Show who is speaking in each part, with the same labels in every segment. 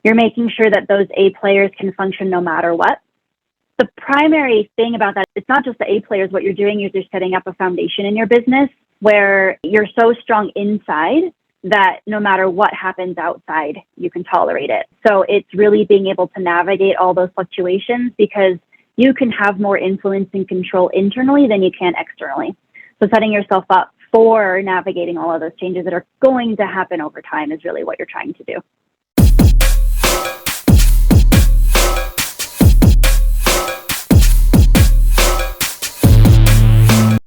Speaker 1: You're making sure that those A players can function no matter what. The primary thing about that, it's not just the A players. What you're doing is you're setting up a foundation in your business where you're so strong inside that no matter what happens outside, you can tolerate it. So it's really being able to navigate all those fluctuations because you can have more influence and control internally than you can externally. So setting yourself up for navigating all of those changes that are going to happen over time is really what you're trying to do.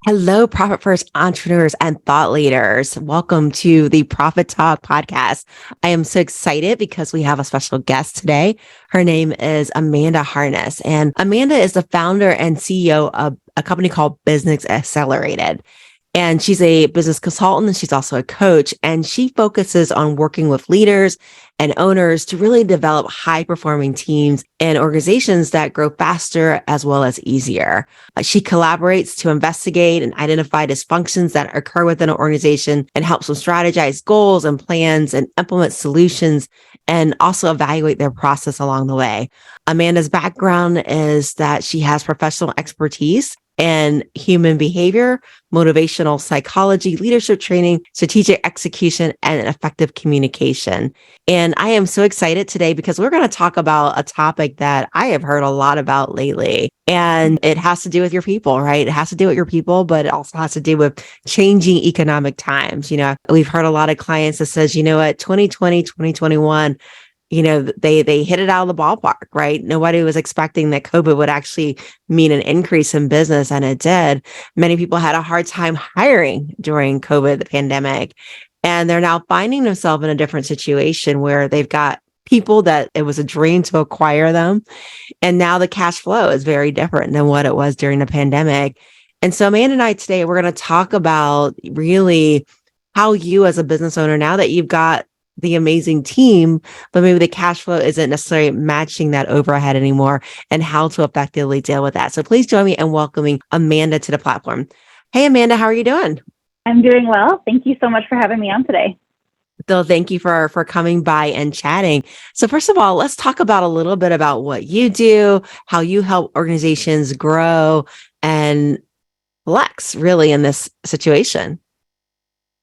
Speaker 2: Hello, Profit First entrepreneurs and thought leaders. Welcome to the Profit Talk podcast. I am so excited because we have a special guest today. Her name is Amanda Harness, and Amanda is the founder and CEO of a company called Business Accelerated. And she's a business consultant, and she's also a coach, and she focuses on working with leaders and owners to really develop high-performing teams and organizations that grow faster as well as easier. She collaborates to investigate and identify dysfunctions that occur within an organization and helps them strategize goals and plans and implement solutions and also evaluate their process along the way. Amanda's background is that she has professional expertise in human behavior, motivational psychology, leadership training, strategic execution, and effective communication. And I am so excited today because we're going to talk about a topic that I have heard a lot about lately. And it has to do with your people, right? It has to do with your people, but it also has to do with changing economic times. We've heard a lot of clients that says, 2020, 2021, they hit it out of the ballpark, right? Nobody was expecting that COVID would actually mean an increase in business, and it did. Many people had a hard time hiring during COVID, the pandemic, and they're now finding themselves in a different situation where they've got people that it was a dream to acquire them. And now the cash flow is very different than what it was during the pandemic. And so Amanda and I today, we're going to talk about really how you as a business owner, now that you've got the amazing team, but maybe the cash flow isn't necessarily matching that overhead anymore, and how to effectively deal with that. So please join me in welcoming Amanda to the platform. Hey, Amanda, how are you doing?
Speaker 1: I'm doing well. Thank you so much for having me on today.
Speaker 2: So thank you for coming by and chatting. So first of all, let's talk about a little bit about what you do, how you help organizations grow and flex really in this situation.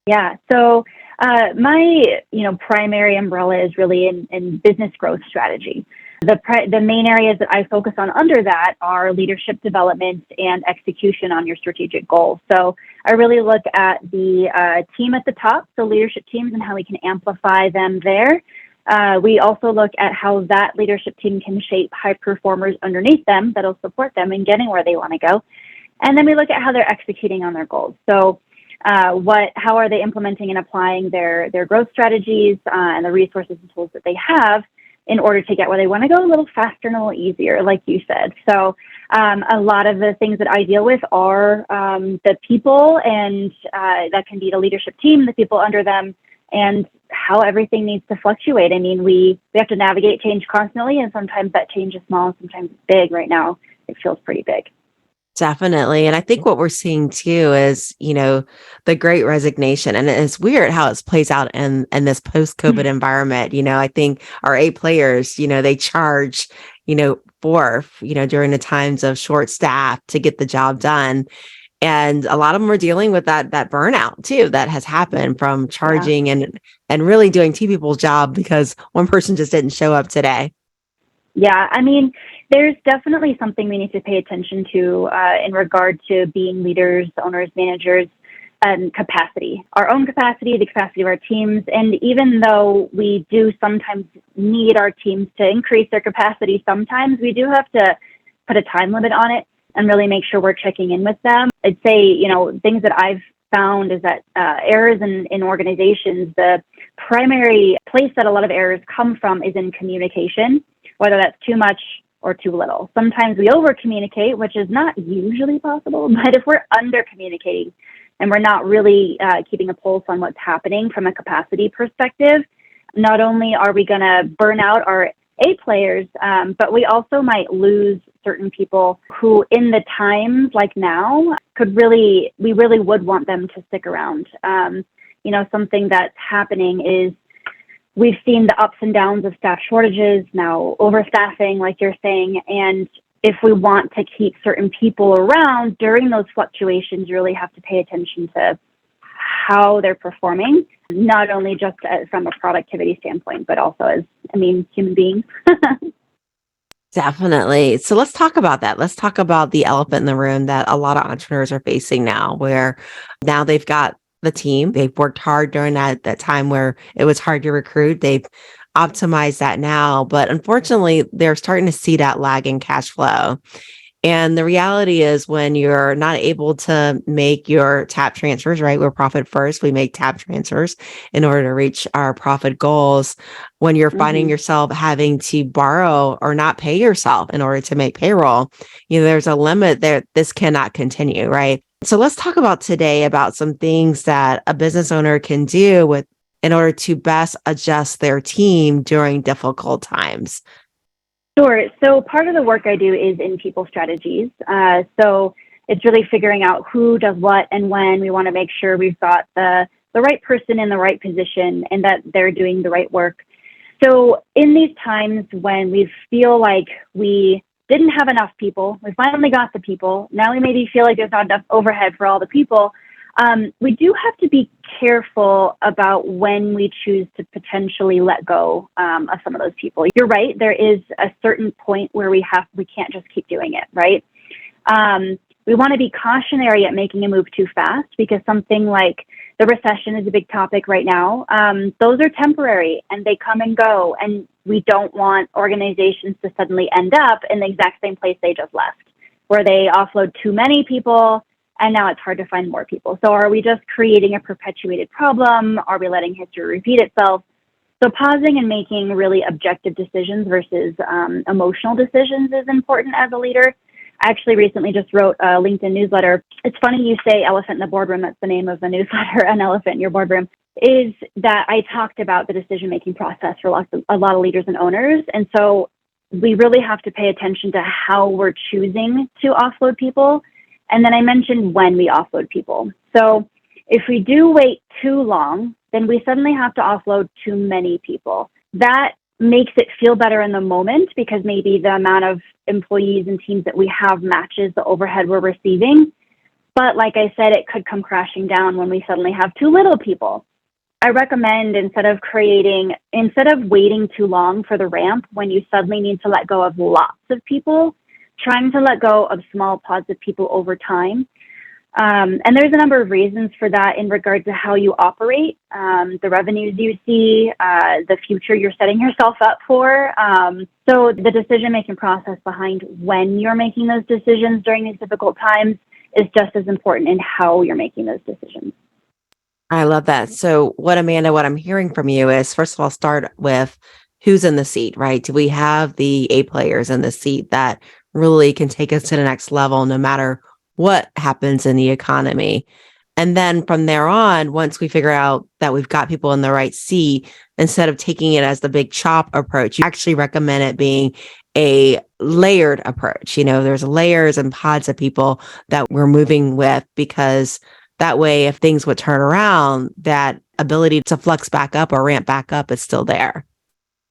Speaker 1: Yeah. So my primary umbrella is really in business growth strategy. The main areas that I focus on under that are leadership development and execution on your strategic goals. So I really look at the team at the top, so leadership teams, and how we can amplify them there. We also look at how that leadership team can shape high performers underneath them that'll support them in getting where they want to go. And then we look at how they're executing on their goals. So how are they implementing and applying their growth strategies and the resources and tools that they have in order to get where they want to go a little faster and a little easier, like you said. So a lot of the things that I deal with are the people, and that can be the leadership team, the people under them, and how everything needs to fluctuate. I mean, we have to navigate change constantly, and sometimes that change is small, sometimes it's big. Right now, it feels pretty big.
Speaker 2: Definitely. And I think what we're seeing too is, the great resignation. And it's weird how it plays out in this post-COVID environment. I think our A players, they charge, during the times of short staff to get the job done. And a lot of them are dealing with that burnout too, that has happened from charging and really doing two people's job because one person just didn't show up today.
Speaker 1: Yeah, I mean, there's definitely something we need to pay attention to in regard to being leaders, owners, managers, and capacity. Our own capacity, the capacity of our teams. And even though we do sometimes need our teams to increase their capacity, sometimes we do have to put a time limit on it and really make sure we're checking in with them. I'd say, things that I've found is that errors in organizations, the primary place that a lot of errors come from is in communication, whether that's too much or too little. Sometimes we over communicate, which is not usually possible, but if we're under communicating and we're not really keeping a pulse on what's happening from a capacity perspective, not only are we going to burn out our A players, but we also might lose certain people who in the times like now we really would want them to stick around. Something that's happening is we've seen the ups and downs of staff shortages, now overstaffing, like you're saying. And if we want to keep certain people around during those fluctuations, you really have to pay attention to how they're performing, not only just from a productivity standpoint, but also as, human beings.
Speaker 2: Definitely. So let's talk about that. Let's talk about the elephant in the room that a lot of entrepreneurs are facing now, where now they've got the team. They've worked hard during that time where it was hard to recruit. They've optimized that now, but unfortunately, they're starting to see that lag in cash flow. And the reality is when you're not able to make your tap transfers, right? We're profit first. We make tap transfers in order to reach our profit goals. When you're finding yourself having to borrow or not pay yourself in order to make payroll, there's a limit there. This cannot continue, right? So let's talk about today about some things that a business owner can do in order to best adjust their team during difficult times.
Speaker 1: Sure. So part of the work I do is in people strategies. So it's really figuring out who does what and when. We want to make sure we've got the right person in the right position and that they're doing the right work. So in these times when we feel like we didn't have enough people, we finally got the people. Now we maybe feel like there's not enough overhead for all the people. We do have to be careful about when we choose to potentially let go of some of those people. You're right. There is a certain point where we can't just keep doing it, right? We want to be cautionary at making a move too fast because something like the recession is a big topic right now. Those are temporary and they come and go. And we don't want organizations to suddenly end up in the exact same place they just left, where they offload too many people and now it's hard to find more people. So are we just creating a perpetuated problem? Are we letting history repeat itself? So pausing and making really objective decisions versus emotional decisions is important as a leader. I actually recently just wrote a LinkedIn newsletter. It's funny you say elephant in the boardroom. That's the name of the newsletter, an elephant in your boardroom, is that I talked about the decision-making process for a lot of leaders and owners. And so we really have to pay attention to how we're choosing to offload people. And then I mentioned when we offload people. So if we do wait too long, then we suddenly have to offload too many people. That makes it feel better in the moment because maybe the amount of employees and teams that we have matches the overhead we're receiving. But like I said, it could come crashing down when we suddenly have too little people. I recommend instead of waiting too long for the ramp when you suddenly need to let go of lots of people, trying to let go of small pods of people over time. And there's a number of reasons for that in regard to how you operate, the revenues you see, the future you're setting yourself up for. So the decision-making process behind when you're making those decisions during these difficult times is just as important in how you're making those decisions.
Speaker 2: I love that. So Amanda, what I'm hearing from you is, first of all, start with who's in the seat, right? Do we have the A players in the seat that really can take us to the next level no matter what happens in the economy? And then from there on, once we figure out that we've got people in the right seat, instead of taking it as the big chop approach, you actually recommend it being a layered approach. There's layers and pods of people that we're moving with, because that way, if things would turn around, that ability to flex back up or ramp back up is still there.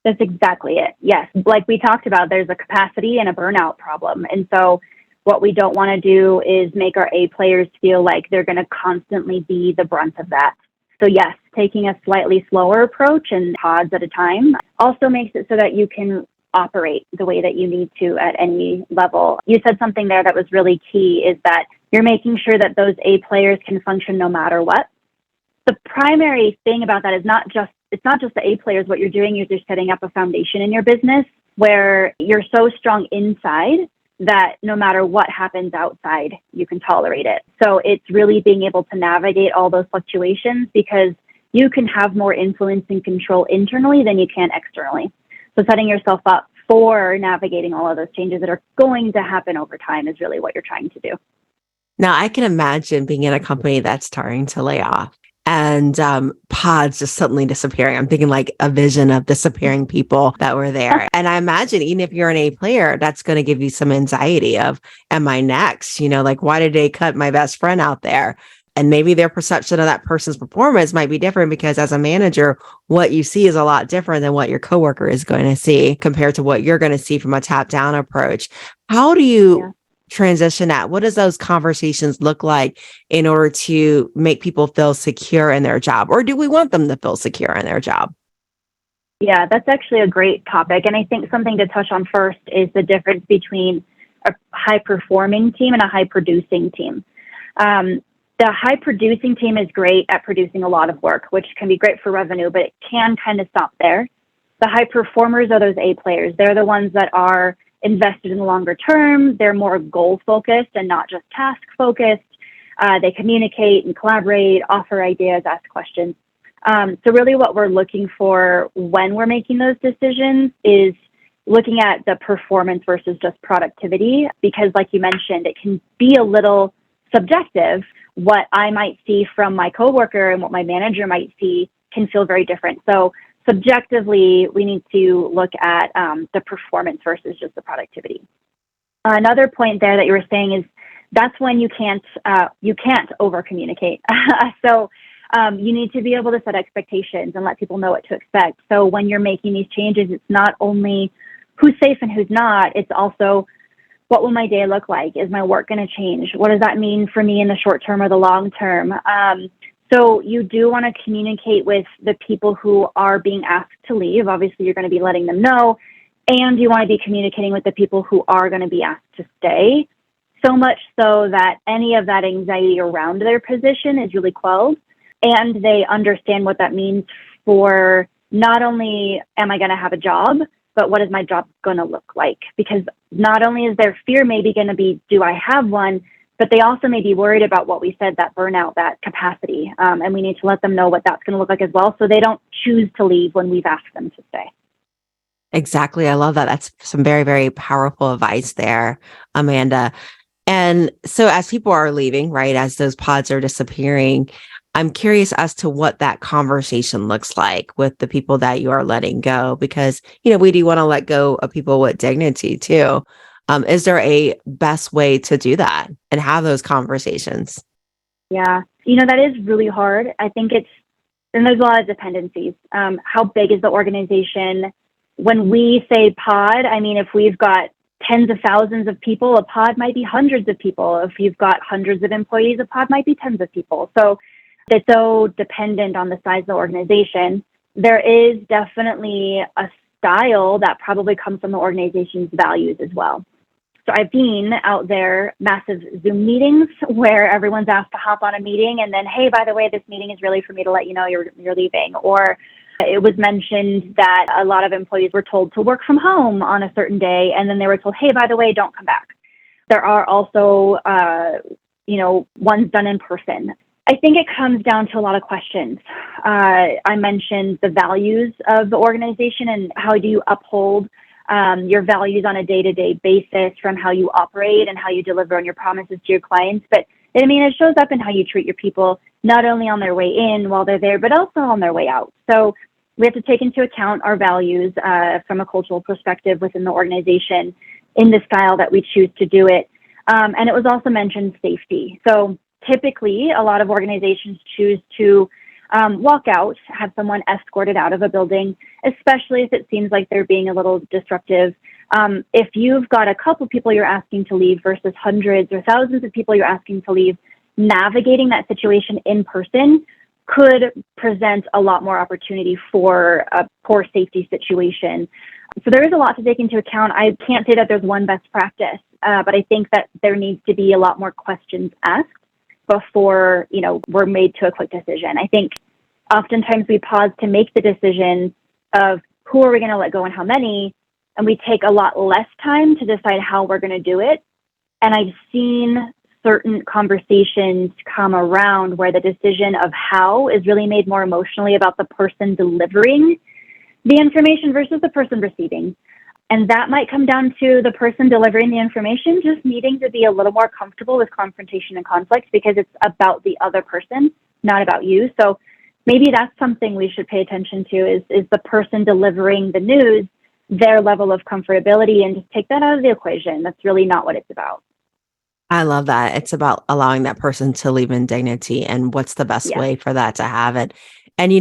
Speaker 1: That's exactly it. Yes. Like we talked about, there's a capacity and a burnout problem. And so what we don't want to do is make our A players feel like they're going to constantly be the brunt of that. So yes, taking a slightly slower approach and pods at a time also makes it so that you can operate the way that you need to at any level. You said something there that was really key, is that you're making sure that those A players can function no matter what. The primary thing about that is it's not just the A players. What you're doing is you're setting up a foundation in your business where you're so strong inside that no matter what happens outside, you can tolerate it. So it's really being able to navigate all those fluctuations because you can have more influence and control internally than you can externally. So setting yourself up for navigating all of those changes that are going to happen over time is really what you're trying to do.
Speaker 2: Now, I can imagine being in a company that's starting to lay off and pods just suddenly disappearing. I'm thinking like a vision of disappearing people that were there. And I imagine even if you're an A player, that's going to give you some anxiety of, am I next? Like, why did they cut my best friend out there? And maybe their perception of that person's performance might be different because as a manager, what you see is a lot different than what your coworker is going to see compared to what you're going to see from a top-down approach. How do you transition that? What does those conversations look like in order to make people feel secure in their job? Or do we want them to feel secure in their job?
Speaker 1: Yeah, that's actually a great topic. And I think something to touch on first is the difference between a high performing team and a high producing team. The high producing team is great at producing a lot of work, which can be great for revenue, but it can kind of stop there. The high performers are those A players. They're the ones that are invested in the longer term. They're more goal focused and not just task focused. They communicate and collaborate, offer ideas, ask questions. So really what we're looking for when we're making those decisions is looking at the performance versus just productivity, because like you mentioned, it can be a little subjective. What I might see from my coworker and what my manager might see can feel very different. So subjectively, we need to look at the performance versus just the productivity. Another point there that you were saying is that's when you can't over communicate. So you need to be able to set expectations and let people know what to expect. So when you're making these changes, it's not only who's safe and who's not, it's also what will my day look like? Is my work going to change? What does that mean for me in the short term or the long term? So you do want to communicate with the people who are being asked to leave. Obviously, you're going to be letting them know. And you want to be communicating with the people who are going to be asked to stay, so much so that any of that anxiety around their position is really quelled. And they understand what that means for not only am I going to have a job, but what is my job going to look like? Because not only is their fear maybe going to be, do I have one? But they also may be worried about what we said, that burnout, that capacity. And we need to let them know what that's going to look like as well, so they don't choose to leave when we've asked them to stay.
Speaker 2: Exactly. I love that. That's some very, very powerful advice there, Amanda. And so as people are leaving, right, as those pods are disappearing, I'm curious as to what that conversation looks like with the people that you are letting go, because, we do want to let go of people with dignity too. Is there a best way to do that and have those conversations?
Speaker 1: Yeah, that is really hard. I think and there's a lot of dependencies. How big is the organization? When we say pod, I mean, if we've got tens of thousands of people, a pod might be hundreds of people. If you've got hundreds of employees, a pod might be tens of people. So it's so dependent on the size of the organization. There is definitely a style that probably comes from the organization's values as well. So I've been out there, massive Zoom meetings where everyone's asked to hop on a meeting and then, hey, by the way, this meeting is really for me to let you know you're leaving. Or it was mentioned that a lot of employees were told to work from home on a certain day, and then they were told, hey, by the way, don't come back. There are also, ones done in person. I think it comes down to a lot of questions. I mentioned the values of the organization and how do you uphold your values on a day-to-day basis from how you operate and how you deliver on your promises to your clients. But it shows up in how you treat your people, not only on their way in while they're there, but also on their way out. So we have to take into account our values from a cultural perspective within the organization in the style that we choose to do it. And it was also mentioned safety. So typically, a lot of organizations choose to walk out, have someone escorted out of a building, especially if it seems like they're being a little disruptive. If you've got a couple people you're asking to leave versus hundreds or thousands of people you're asking to leave, navigating that situation in person could present a lot more opportunity for a poor safety situation. So there is a lot to take into account. I can't say that there's one best practice, but I think that there needs to be a lot more questions asked before, we're made to a quick decision. I think oftentimes we pause to make the decision of who are we going to let go and how many, and we take a lot less time to decide how we're going to do it. And I've seen certain conversations come around where the decision of how is really made more emotionally about the person delivering the information versus the person receiving. And that might come down to the person delivering the information just needing to be a little more comfortable with confrontation and conflict because it's about the other person, not about you. So maybe that's something we should pay attention to is the person delivering the news, their level of comfortability, and just take that out of the equation. That's really not what it's about.
Speaker 2: I love that. It's about allowing that person to leave in dignity and what's the best
Speaker 1: Yeah.
Speaker 2: way for that to have it. And,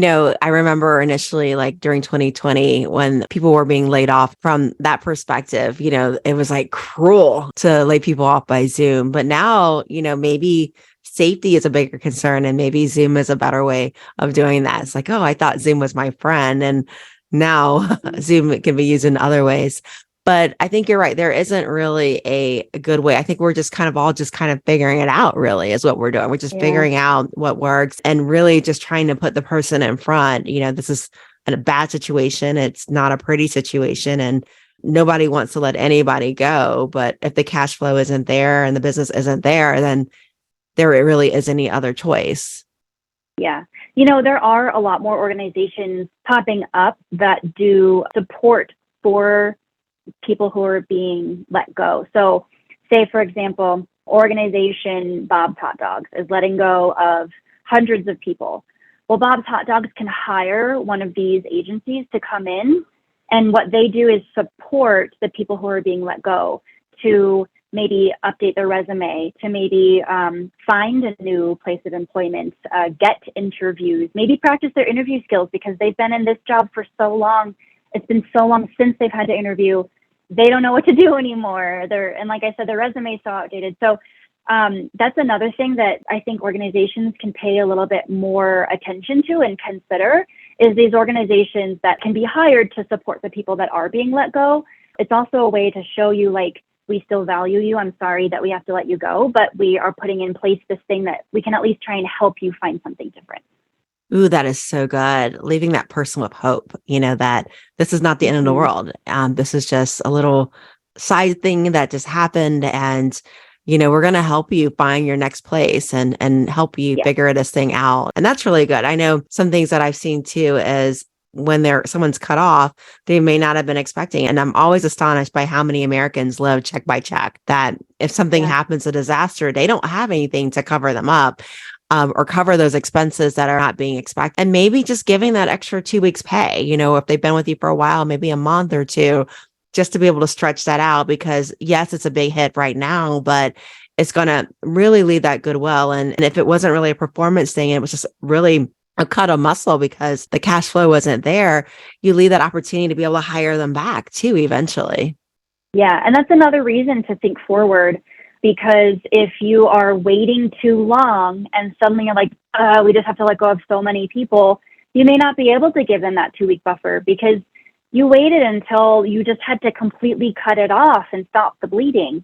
Speaker 2: I remember initially, like during 2020, when people were being laid off from that perspective, it was like cruel to lay people off by Zoom. But now, maybe safety is a bigger concern and maybe Zoom is a better way of doing that. It's like, oh, I thought Zoom was my friend. And now Zoom can be used in other ways. But I think you're right. There isn't really a good way. I think we're just kind of all just kind of figuring it out, really, is what we're doing. We're just
Speaker 1: Yeah.
Speaker 2: figuring out what works and really just trying to put the person in front. This is a bad situation. It's not a pretty situation. And nobody wants to let anybody go. But if the cash flow isn't there and the business isn't there, then there really is any other choice.
Speaker 1: Yeah. There are a lot more organizations popping up that do support for people who are being let go. So say, for example, organization Bob's Hot Dogs is letting go of hundreds of people. Well, Bob's Hot Dogs can hire one of these agencies to come in, and what they do is support the people who are being let go to maybe update their resume, to maybe find a new place of employment, get interviews, maybe practice their interview skills because they've been in this job for so long. It's been so long since they've had to interview. They don't know what to do anymore. And like I said, their resume is so outdated. So that's another thing that I think organizations can pay a little bit more attention to and consider is these organizations that can be hired to support the people that are being let go. It's also a way to show you, like, we still value you. I'm sorry that we have to let you go, but we are putting in place this thing that we can at least try and help you find something different.
Speaker 2: Ooh, that is so good. Leaving that person with hope, that this is not the end of the world. This is just a little side thing that just happened. And, we're going to help you find your next place and help you figure this thing out. And that's really good. I know some things that I've seen too is when someone's cut off, they may not have been expecting. And I'm always astonished by how many Americans live check by check, that if something happens, a disaster, they don't have anything to cover them up. Or cover those expenses that are not being expected. And maybe just giving that extra 2 weeks pay, if they've been with you for a while, maybe a month or two, just to be able to stretch that out, because yes, it's a big hit right now, but it's going to really leave that goodwill. And if it wasn't really a performance thing, it was just really a cut of muscle because the cash flow wasn't there, you leave that opportunity to be able to hire them back too, eventually.
Speaker 1: Yeah. And that's another reason to think forward. Because if you are waiting too long and suddenly you're like, we just have to let go of so many people, you may not be able to give them that 2 week buffer because you waited until you just had to completely cut it off and stop the bleeding.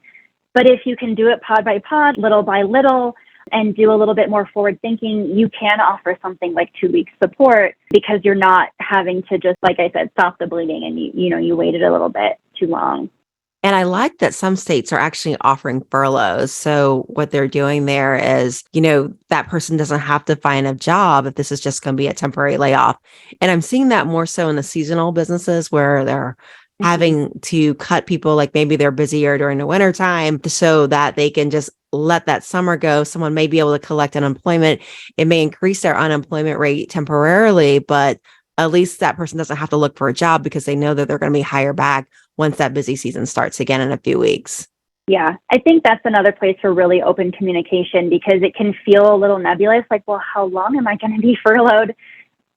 Speaker 1: But if you can do it pod by pod, little by little, and do a little bit more forward thinking, you can offer something like 2 weeks support because you're not having to just, like I said, stop the bleeding and you waited a little bit too long.
Speaker 2: And I like that some states are actually offering furloughs. So what they're doing there is, that person doesn't have to find a job if this is just going to be a temporary layoff. And I'm seeing that more so in the seasonal businesses where they're having to cut people, like maybe they're busier during the winter time so that they can just let that summer go. Someone may be able to collect unemployment. It may increase their unemployment rate temporarily, but at least that person doesn't have to look for a job because they know that they're going to be hired back once that busy season starts again in a few weeks.
Speaker 1: Yeah, I think that's another place for really open communication because it can feel a little nebulous, like, well, how long am I going to be furloughed?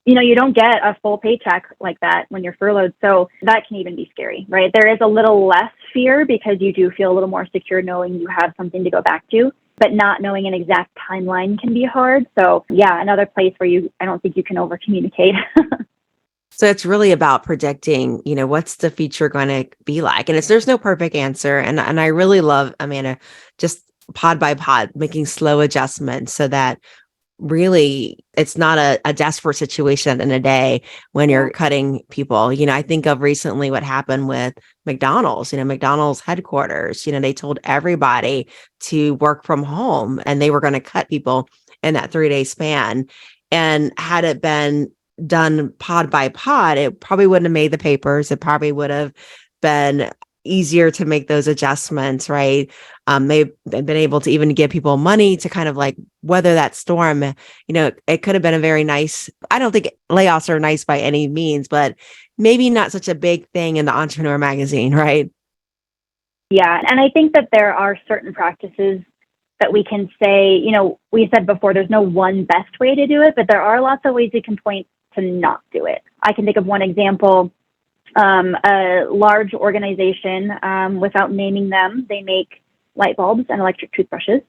Speaker 1: You don't get a full paycheck like that when you're furloughed. So that can even be scary, right? There is a little less fear because you do feel a little more secure knowing you have something to go back to, but not knowing an exact timeline can be hard. So yeah, another place where I don't think you can over communicate.
Speaker 2: So it's really about predicting, what's the future going to be like? And there's no perfect answer. And I really love, Amanda, just pod by pod, making slow adjustments so that really it's not a desperate situation in a day when you're cutting people. I think of recently what happened with McDonald's, McDonald's headquarters, they told everybody to work from home and they were going to cut people in that 3-day span. And had it been done pod by pod, it probably wouldn't have made the papers. It probably would have been easier to make those adjustments, right? They've been able to even give people money to kind of like weather that storm. It could have been a very nice, I don't think layoffs are nice by any means, but maybe not such a big thing in the Entrepreneur magazine, right?
Speaker 1: Yeah. And I think that there are certain practices that we can say, we said before, there's no one best way to do it, but there are lots of ways you can point to not do it. I can think of one example, a large organization, without naming them, they make light bulbs and electric toothbrushes.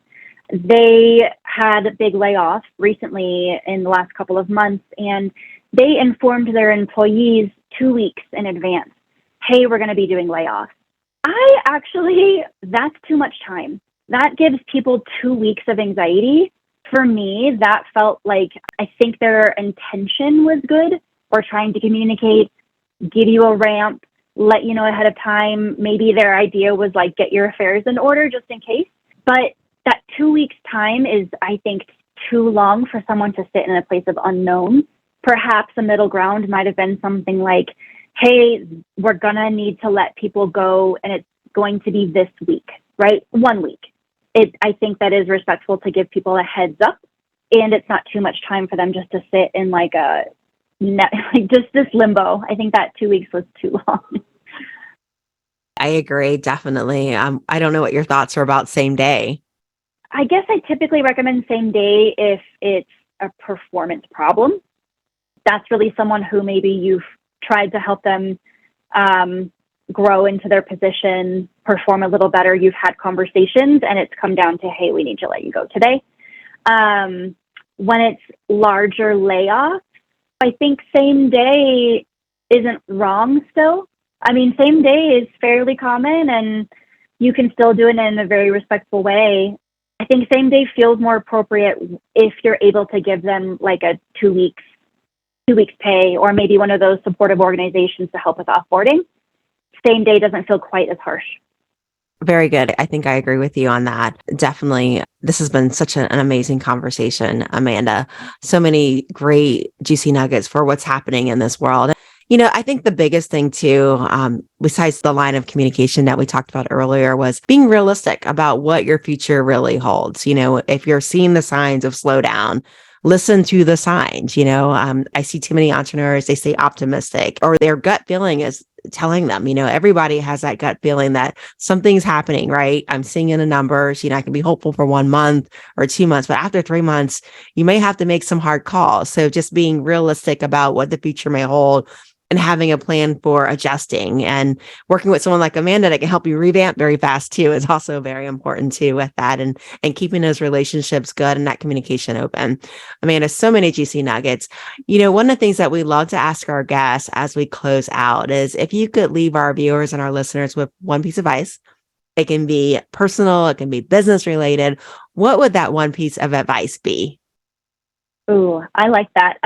Speaker 1: They had big layoffs recently in the last couple of months, and they informed their employees 2 weeks in advance, hey, we're going to be doing layoffs. That's too much time. That gives people 2 weeks of anxiety. For me, that felt like I think their intention was good, or trying to communicate, give you a ramp, let you know ahead of time. Maybe their idea was like, get your affairs in order just in case. But that 2 weeks time is, I think, too long for someone to sit in a place of unknown. Perhaps a middle ground might have been something like, hey, we're going to need to let people go, and it's going to be this week, right? 1 week. I think that is respectful to give people a heads up, and it's not too much time for them just to sit in just this limbo. I think that 2 weeks was too long.
Speaker 2: I agree, definitely. I don't know what your thoughts are about same day.
Speaker 1: I guess I typically recommend same day if it's a performance problem. That's really someone who maybe you've tried to help them grow into their position, perform a little better. You've had conversations, and it's come down to, hey, we need to let you go today. When it's larger layoffs, I think same day isn't wrong still. I mean, same day is fairly common, and you can still do it in a very respectful way. I think same day feels more appropriate if you're able to give them like a 2 weeks pay, or maybe one of those supportive organizations to help with offboarding. Same day doesn't feel quite as harsh.
Speaker 2: Very good. I think I agree with you on that. Definitely. This has been such an amazing conversation, Amanda. So many great juicy nuggets for what's happening in this world. I think the biggest thing too, besides the line of communication that we talked about earlier, was being realistic about what your future really holds. If you're seeing the signs of slowdown, listen to the signs. I see too many entrepreneurs, they stay optimistic, or their gut feeling is telling them, everybody has that gut feeling that something's happening, right? I'm seeing in the numbers, I can be hopeful for 1 month or 2 months, but after 3 months, you may have to make some hard calls. So just being realistic about what the future may hold, and having a plan for adjusting, and working with someone like Amanda that can help you revamp very fast too is also very important too with that, and keeping those relationships good and that communication open. Amanda, so many juicy nuggets. One of the things that we love to ask our guests as we close out is if you could leave our viewers and our listeners with one piece of advice. It can be personal, it can be business related. What would that one piece of advice be?
Speaker 1: Ooh, I like that.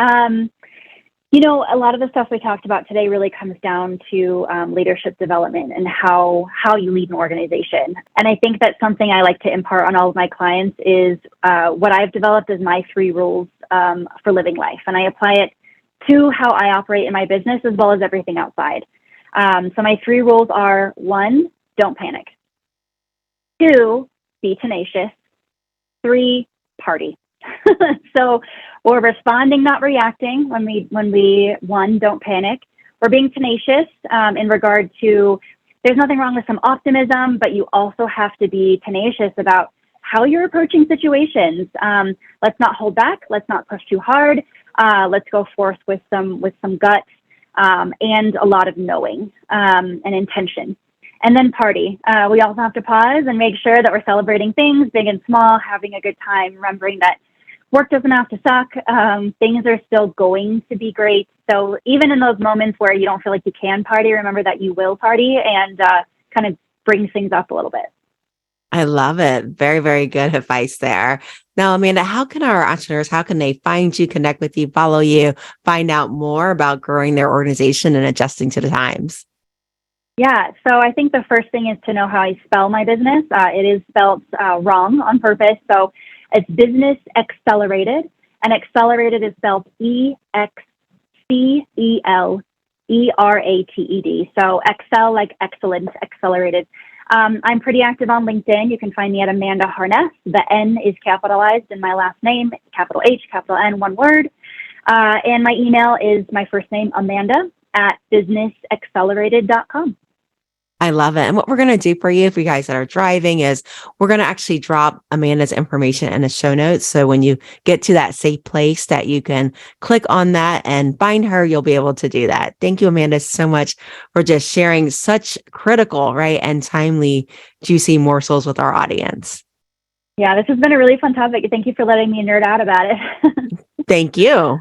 Speaker 1: A lot of the stuff we talked about today really comes down to leadership development and how you lead an organization. And I think that's something I like to impart on all of my clients is what I've developed as my 3 rules for living life. And I apply it to how I operate in my business as well as everything outside. So my 3 rules are: 1, don't panic; 2, be tenacious; 3, party. So we're responding, not reacting when we 1, don't panic. We're being tenacious in regard to there's nothing wrong with some optimism, but you also have to be tenacious about how you're approaching situations. Let's not hold back. Let's not push too hard. Let's go forth with some guts and a lot of knowing and intention. And then party. We also have to pause and make sure that we're celebrating things, big and small, having a good time, remembering that work doesn't have to suck. Things are still going to be great. So even in those moments where you don't feel like you can party, remember that you will party, and kind of bring things up a little bit.
Speaker 2: I love it. Very, very good advice there. Now, Amanda, how can our entrepreneurs, how can they find you, connect with you, follow you, find out more about growing their organization and adjusting to the times?
Speaker 1: Yeah, so I think the first thing is to know how I spell my business. It is spelled wrong on purpose. So it's Business Excelerated, and Excelerated is spelled EXCELERATED. So excel like excellent, Excelerated. I'm pretty active on LinkedIn. You can find me at Amanda Harness. The N is capitalized in my last name, capital H, capital N, one word. And my email is my first name, Amanda, at businessaccelerated.com.
Speaker 2: I love it. And what we're going to do for you, for you guys that are driving, is we're going to actually drop Amanda's information in the show notes. So when you get to that safe place that you can click on that and find her, you'll be able to do that. Thank you, Amanda, so much for just sharing such critical, right, and timely, juicy morsels with our audience.
Speaker 1: Yeah, this has been a really fun topic. Thank you for letting me nerd out about it.
Speaker 2: Thank you.